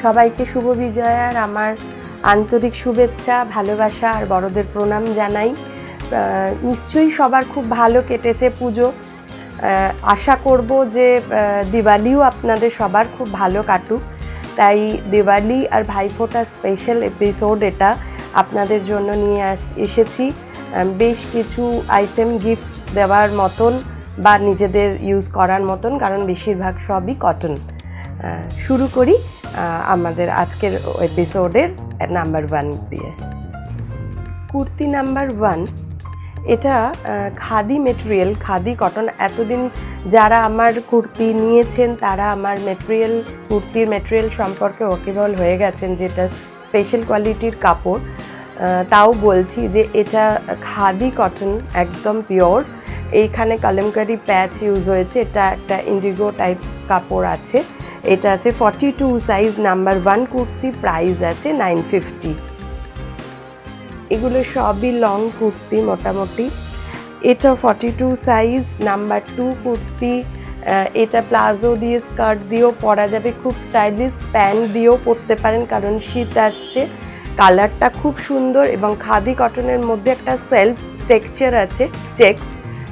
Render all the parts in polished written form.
সবাইকে শুভ বিজয়ার আমার আন্তরিক শুভেচ্ছা, ভালোবাসা আর বড়দের প্রণাম জানাই। নিশ্চয়ই সবার খুব ভালো কেটেছে পুজো। আশা করব যে দিওয়ালিও আপনাদের সবার খুব ভালো কাটুক। তাই দিওয়ালি আর ভাইফোঁটা স্পেশাল এপিসোড এটা আপনাদের জন্য নিয়ে এসেছি। বেশ কিছু আইটেম গিফট দেওয়ার মতন বা নিজেদের ইউজ করার মতন, কারণ বেশিরভাগ সবই কটন। শুরু করি আমাদের আজকের এপিসোডের নাম্বার 1 দিয়ে। কুর্তি নাম্বার 1, এটা খাদি মেটেরিয়াল, খাদি কটন। এতদিন যারা আমার কুর্তি নিয়েছেন তারা আমার কুর্তির মেটেরিয়াল সম্পর্কে ওয়াকিবহল হয়ে গেছেন, যেটা স্পেশাল কোয়ালিটির কাপড়। তাও বলছি যে এটা খাদি কটন, একদম পিওর। এইখানে কালামকারি প্যাচ ইউজ হয়েছে। এটা একটা ইন্ডিগো টাইপস কাপড় আছে। এটা আছে 42 সাইজ, নাম্বার 1 কুর্তি, প্রাইস আছে 950। এগুলো সবই লং কুর্তি মোটামুটি। এটা 42 সাইজ, নাম্বার 2 কুর্তি। এটা প্লাজো দিয়ে স্কার্ট দিয়েও পরা যাবে, খুব স্টাইলিশ। প্যান্ট দিয়েও পরতে পারেন কারণ শীত আসছে। কালারটা খুব সুন্দর এবং খাদি কটনের মধ্যে একটা সেলফ টেক্সচার আছে, চেকস।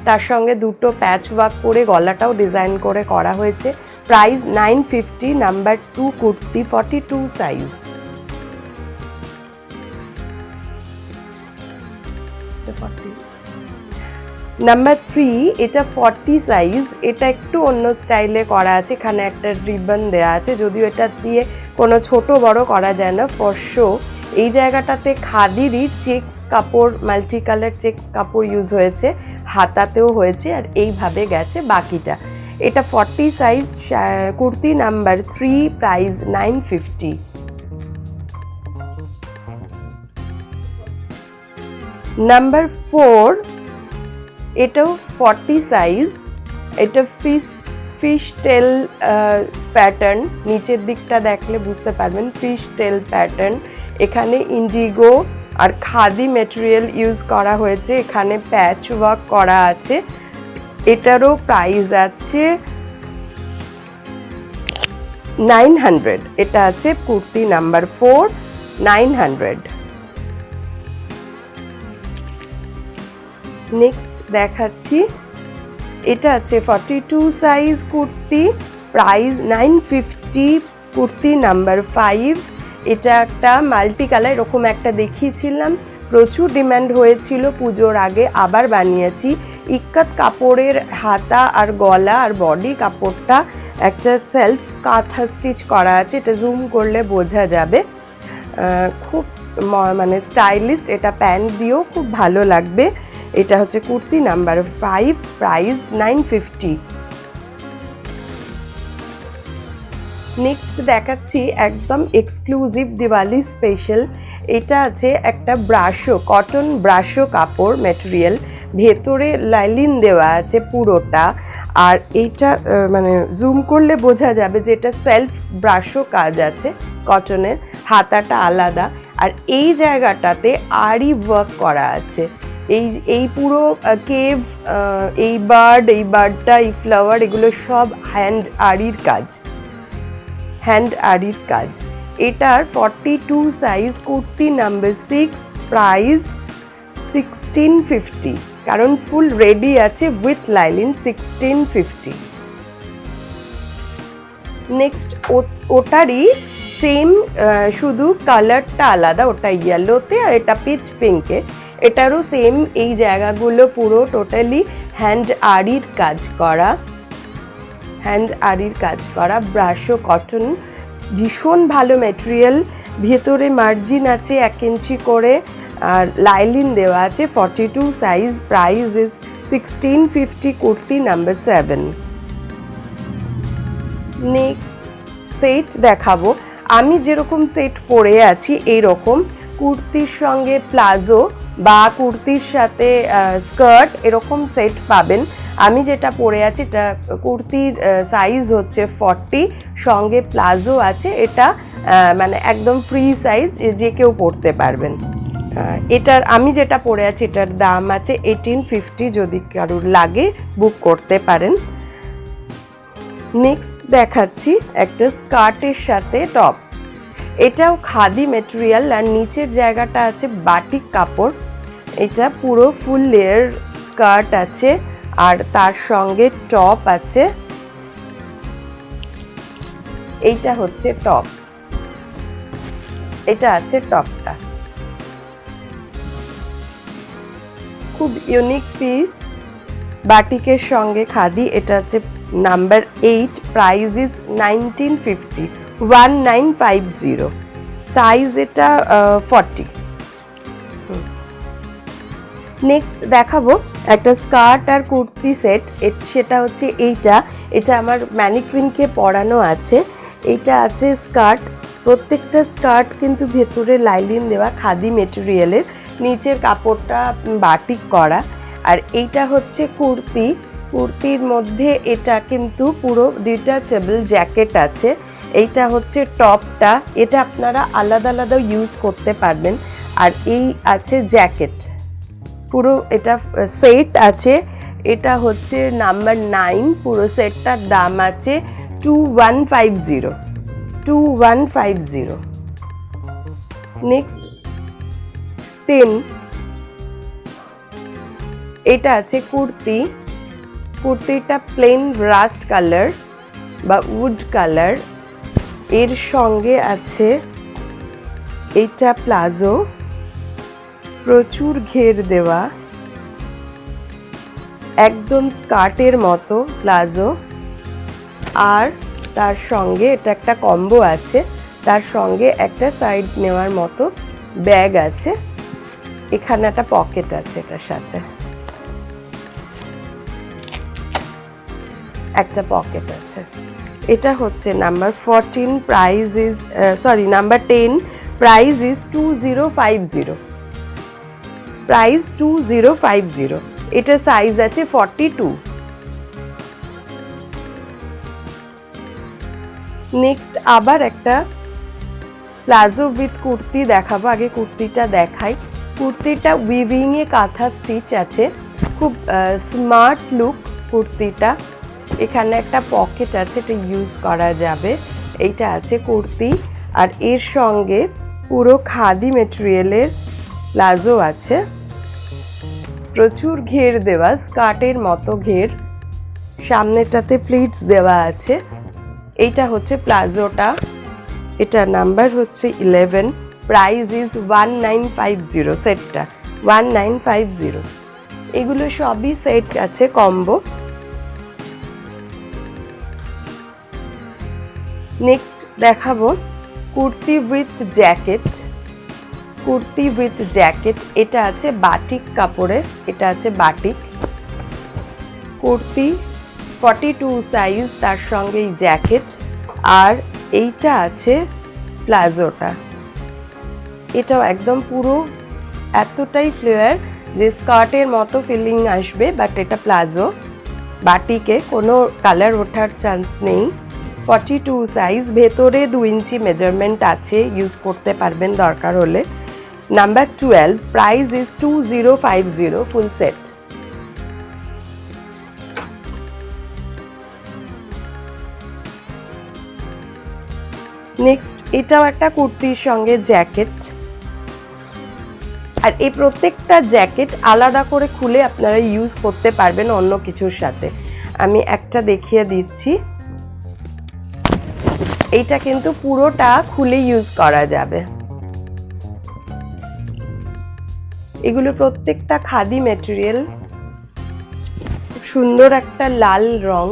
তার সঙ্গে দুটো প্যাচ ওয়ার্ক করে গলাটাও ডিজাইন করে করা হয়েছে। Price 950, number 2 kurti, 42 size. Number 3, এটা 40 সাইজ। এটা একটু অন্য স্টাইলে করা আছে। এখানে একটা রিবন দেওয়া আছে, যদিও এটা দিয়ে কোনো ছোট বড় করা যায় না ফর শো। এই জায়গাটাতে খাদিরই চেক্স কাপড়, মাল্টি কালার চেক্স কাপড় ইউজ হয়েছে, হাতাতেও হয়েছে, আর এইভাবে গেছে বাকিটা। এটা 40 size kurti, number 3, price 950। Number 4, এটাও 40 সাইজ। এটা ফিশ টেল প্যাটার্ন, নিচের দিকটা দেখলে বুঝতে পারবেন, ফিশ টেল প্যাটার্ন। এখানে ইন্ডিগো আর খাদি মেটেরিয়াল ইউজ করা হয়েছে। এখানে প্যাচ ওয়ার্ক করা আছে। এটারও প্রাইস আছে 900। এটা আছে কুর্তি নাম্বার 4, 900। নেক্সট দেখাচ্ছি, এটা আছে 42 size kurti, price 950, kurti number 5। এটা একটা মাল্টি কালার, এরকম একটা দেখিয়েছিলাম, প্রচুর ডিমান্ড হয়েছিল পুজোর আগে, আবার বানিয়েছি। ইক্কাত কাপড়ের হাতা আর গলা আর বডি কাপড়টা একটা সেলফ কাঁথা স্টিচ করা আছে। এটা জুম করলে বোঝা যাবে, খুব মানে স্টাইলিস্ট। এটা প্যান্ট দিয়েও খুব ভালো লাগবে। এটা হচ্ছে কুর্তি নাম্বার 5, প্রাইস 950। নেক্সট দেখাচ্ছি একদম এক্সক্লুসিভ দিওয়ালি স্পেশাল। এটা আছে একটা ব্রাশো, কটন ব্রাশো কাপড় মেটেরিয়াল, ভেতরে লাইলিন দেওয়া আছে পুরোটা। আর এইটা মানে জুম করলে বোঝা যাবে যে এটা সেলফ ব্রাশো কাজ আছে কটনের, হাতাটা আলাদা। আর এই জায়গাটাতে আরি ওয়ার্ক করা আছে। এই পুরো কেভ, এই বার্ডটা, এই ফ্লাওয়ার, এগুলো সব হ্যান্ড আরির কাজ। এটার 42 সাইজ কুর্তি নাম্বার 6, প্রাইস 1650, কারণ ফুল রেডি আছে উইথ লাইলিন, 1650। নেক্সট ওটারই সেম, শুধু কালারটা আলাদা, ওটা ইয়েলোতে আর এটা পিচ পিঙ্কে। এটারও সেম, এই জায়গাগুলো পুরো টোটালি হ্যান্ড আরির কাজ করা ব্রাশো কটন, ভীষণ ভালো মেটেরিয়াল। ভেতরে মার্জিন আছে 1 ইঞ্চি করে, আর লাইলিন দেওয়া আছে। 42 size, price is 1650, kurti number 7। Next set দেখাবো। আমি যেরকম সেট পরে আছি এইরকম কুর্তির সঙ্গে প্লাজো বা কুর্তির সাথে স্কার্ট, এরকম সেট পাবেন। আমি যেটা পরে আছি এটা কুর্তির সাইজ হচ্ছে 40, সঙ্গে প্লাজো আছে। এটা মানে একদম ফ্রি সাইজ, যে কেউ পরতে পারবেন। আমি যেটা পরে আছি এটার দাম আছে 1850, যদি কারোর লাগে বুক করতে পারেন। নেক্সট দেখাচ্ছি একটা স্কার্টের সাথে টপ। এটাও খাদি মেটেরিয়াল আর নিচের জায়গাটা আছে বাটিক কাপড়। এটা পুরো ফুল লেয়ার স্কার্ট আছে আর তার সঙ্গে টপ আছে। এইটা হচ্ছে টপ, এটা আছে টপটা। খুব ইউনিক পিস, বাটিকের সঙ্গে খাদি। এটা হচ্ছে নাম্বার 8, প্রাইস ইজ 1950, 1950, সাইজ এটা 40। নেক্সট দেখাবো একটা স্কার্ট আর কুর্তি সেট, সেটা হচ্ছে এইটা। এটা আমার ম্যানিকুইনকে পরানো আছে। এইটা আছে স্কার্ট, প্রত্যেকটা স্কার্ট কিন্তু ভেতরে লাইলিন দেওয়া খাদি মেটেরিয়ালের, নিচের কাপড়টা বাটিক করা। আর এইটা হচ্ছে কুর্তি, কুর্তির মধ্যে এটা কিন্তু পুরো ডিটাচেবল জ্যাকেট আছে। এইটা হচ্ছে টপটা, এটা আপনারা আলাদা আলাদা ইউজ করতে পারবেন। আর এই আছে জ্যাকেট, পুরো এটা সেট আছে। এটা হচ্ছে নাম্বার 9, পুরো সেটটার দাম আছে 2150, 2150। নেক্সট 10, এটা আছে কুর্তি, কুর্তিটা প্লেন রাস্ট কালার বা উড কালার, এর সঙ্গে আছে এইটা প্লাজো, প্রচুর ঘের দেওয়া, একদম স্কার্টের মতো প্লাজো। আর তার সঙ্গে এটা একটা কম্বো আছে, তার সঙ্গে একটা সাইড নেওয়ার মতো ব্যাগ আছে, এখানে একটা পকেট আছে, এটার সাথে একটা পকেট আছে। এটা হচ্ছে number 14, price is number 10, price is 2050, price 2050। এটা সাইজ আছে 42। নেক্সট আবার একটা প্লাজো উইথ কুর্তি দেখাবো, আগে কুর্তিটা দেখাই। কুর্তিটা উইভিং এ কাঁথা স্টিচ আছে, খুব স্মার্ট লুক কুর্তিটা। এখানে একটা পকেট আছে, এটা ইউজ করা যাবে। এইটা আছে কুর্তি, আর এর সঙ্গে পুরো খাদি মেটেরিয়ালের প্লাজো আছে, প্রচুর ঘের দেওয়া, স্কার্টের মতো ঘের, সামনেটাতে প্লিটস দেওয়া আছে। এইটা হচ্ছে প্লাজোটা, এটা নাম্বার হচ্ছে 11, প্রাইস ইজ 1950, সেটটা 1950। এগুলো সবই সেট আছে, কম্বো। নেক্সট দেখাবো kurti with jacket, kurti with jacket. এটা আছে বাটিক কাপড়ের, এটা আছে বাটিক কুর্তি, 42 সাইজ, তার সঙ্গে এই জ্যাকেট। আর এইটা আছে প্লাজোটা, এটাও একদম পুরো এতটাই ফ্লেয়ার যে স্কার্টের মতো ফিলিং আসবে, বাট এটা প্লাজো, বাটিকে কোনো কালার ওঠার চান্স নেই। 42 সাইজ, ভেতরে 2 ইঞ্চি মেজারমেন্ট আছে, ইউজ করতে পারবেন দরকার হলে। Number 12, price is 2050, full set. Next এটাও একটা কুর্তির সঙ্গে জ্যাকেট, আর এই প্রত্যেকটা জ্যাকেট আলাদা করে খুলে আপনারা ইউজ করতে পারবেন অন্য কিছুর সাথে। আমি একটা দেখিয়ে দিচ্ছি, এইটা কিন্তু পুরোটা খুলে ইউজ করা যাবে। এগুলো প্রত্যেকটা খাদি মেটেরিয়াল, সুন্দর একটা লাল রং।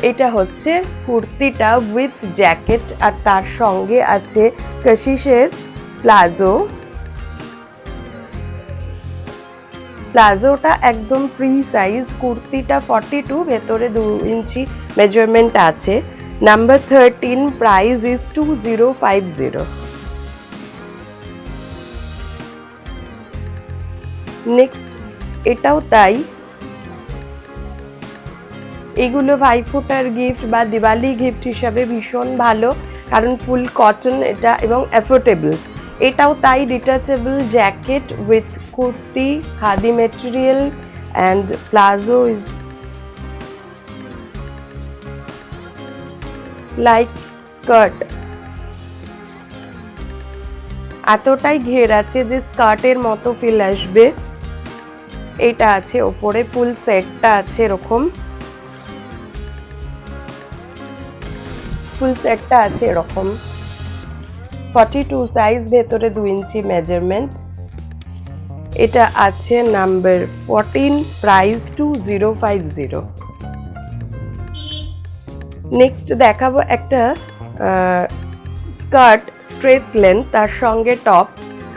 এটা হচ্ছে কুর্তিটা উইথ জ্যাকেট, আর তার সঙ্গে আছে কাশিসের প্লাজো। প্লাজোটা একদম ফ্রি সাইজ, কুর্তিটা 42, ভেতরে 2 ইঞ্চি মেজারমেন্ট আছে। Number 13, price is 2050। নেক্সট এটাও তাই, এগুলো ভাইফোঁটার গিফট বা দিওয়ালি গিফট হিসাবে ভীষণ ভালো, কারণ ফুল কটন এটা এবং অ্যাফোর্ডেবল। এটাও তাই, detachable jacket with kurti, khadi material and palazzo is like skirt, এতটাই ঘের আছে যে স্কার্টের মতো ফিল আসবে। এটা আছে ওপরে, ফুল সেটটা আছে এরকম, ফুল সেটটা আছে এরকম 42 সাইজ, ভেতরে 2 ইঞ্চি মেজারমেন্ট। এটা আছে নাম্বার 14, প্রাইস 2050। নেক্সট দেখাবো একটা স্কার্ট স্ট্রেট লেন্থ, তার সঙ্গে টপ,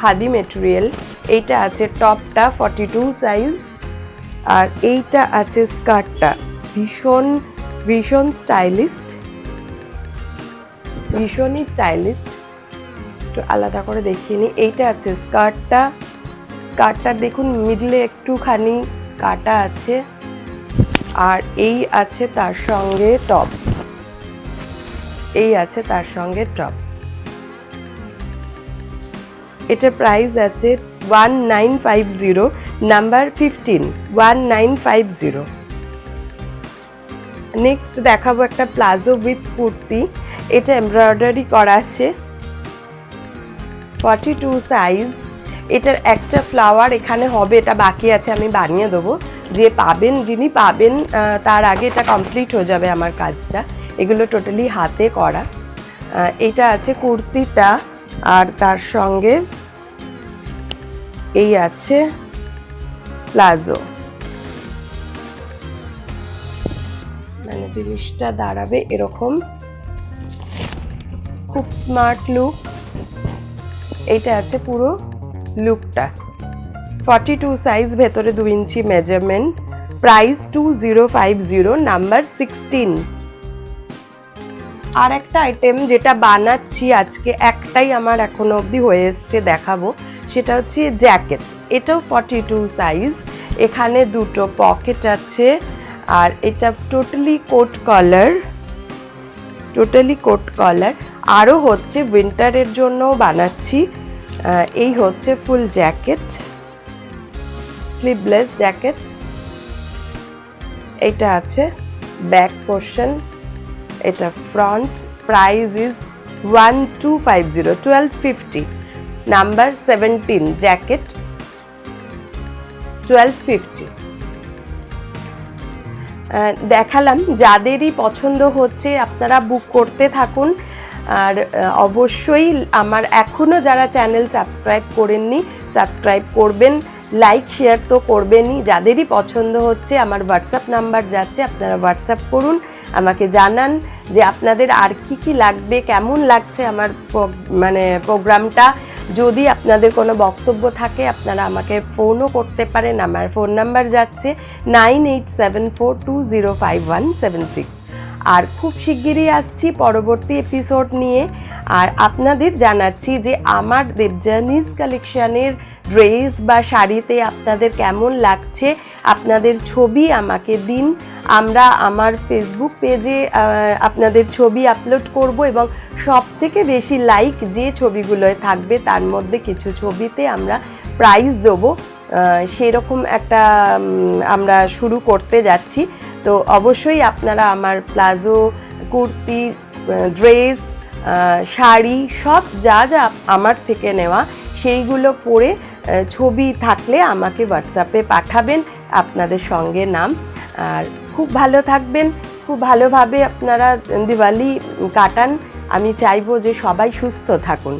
খাদি মেটেরিয়াল। এইটা আছে টপটা 42 সাইজ, আর এইটা আছে স্কার্টটা, ভীষণ ভীষণ স্টাইলিস্ট, ভীষণই স্টাইলিস্ট। একটু আলাদা করে দেখিয়ে নিই। এইটা আছে স্কার্টটা, স্কার্টটার দেখুন মিডলে একটুখানি কাটা আছে, আর এই আছে তার সঙ্গে টপ, এই আছে তার সঙ্গে টপ। এটা প্রাইস আছে 1950, নাম্বার 15, 1950। নেক্সট দেখাবো একটা প্লাজো উইথ কুর্তি। এটা এমব্রয়ডারি করা আছে, 42 সাইজ। এটার একটা ফ্লাওয়ার এখানে হবে, এটা বাকি আছে, আমি বানিয়ে দেবো। যে পাবেন, যিনি পাবেন তার আগে এটা কমপ্লিট হয়ে যাবে আমার কাজটা। এগুলো টোটালি হাতে করা। এটা আছে কুর্তিটা, আর তার সঙ্গে এই আছে প্লাজো, মানে জিনিসটা দাঁড়াবে এরকম, খুব স্মার্ট লুক। এইটা আছে পুরো লুকটা, 42 সাইজ, ভেতরে 2 ইঞ্চি মেজারমেন্ট, প্রাইস 2050, নাম্বার 16। আর একটা আইটেম যেটা বানাচ্ছি আজকে, একটাই আমার এখনো অবধি হয়ে এসছে, দেখাবো। সেটা হচ্ছে জ্যাকেট। এটাও 42 সাইজ, এখানে দুটো পকেট আছে, আর এটা টোটালি কোট কলার, টোটালি কোট কলার। আরও হচ্ছে উইন্টারের জন্যও বানাচ্ছি। এই হচ্ছে ফুল জ্যাকেট, স্লিভলেস জ্যাকেট। এটা আছে ব্যাক পোর্শন, এটা front. Price is 1250, 1250, number 17, jacket 1250। দেখালাম, যাদেরই পছন্দ হচ্ছে আপনারা বুক করতে থাকুন। আর অবশ্যই আমার এখনও যারা চ্যানেল সাবস্ক্রাইব করেননি, সাবস্ক্রাইব করবেন, লাইক শেয়ার তো করবেনই। যাদেরই পছন্দ হচ্ছে, আমার হোয়াটসঅ্যাপ নাম্বার যাচ্ছে, আপনারা হোয়াটসঅ্যাপ করুন, আমাকে জানান যে আপনাদের আর কি কি লাগবে, কেমন লাগছে আমার মানে প্রোগ্রামটা। যদি আপনাদের কোনো বক্তব্য থাকে আপনারা আমাকে ফোনও করতে পারেন, আমার ফোন নাম্বার যাচ্ছে 9874205176। আর খুব শিগগিরই আসছি পরবর্তী এপিসোড নিয়ে। আর আপনাদের জানাচ্ছি যে আমার দেবযানীজ কালেকশানের ড্রেস বা শাড়িতে আপনাদের কেমন লাগছে, আপনাদের ছবি আমাকে দিন। আমরা আমার ফেসবুক পেজে আপনাদের ছবি আপলোড করব, এবং সব থেকে বেশি লাইক যে ছবিগুলোয় থাকবে তার মধ্যে কিছু ছবিতে আমরা প্রাইজ দেবো। সেরকম একটা আমরা শুরু করতে যাচ্ছি। তো অবশ্যই আপনারা আমার প্লাজো, কুর্তি, ড্রেস, শাড়ি, সব যা যা আমার থেকে নেওয়া সেইগুলো পরে ছবি থাকলে আমাকে হোয়াটসঅ্যাপে পাঠাবেন, আপনাদের সঙ্গে নাম। আর খুব ভালো থাকবেন, খুব ভালোভাবে আপনারা দিওয়ালি কাটান। আমি চাইবো যে সবাই সুস্থ থাকুন।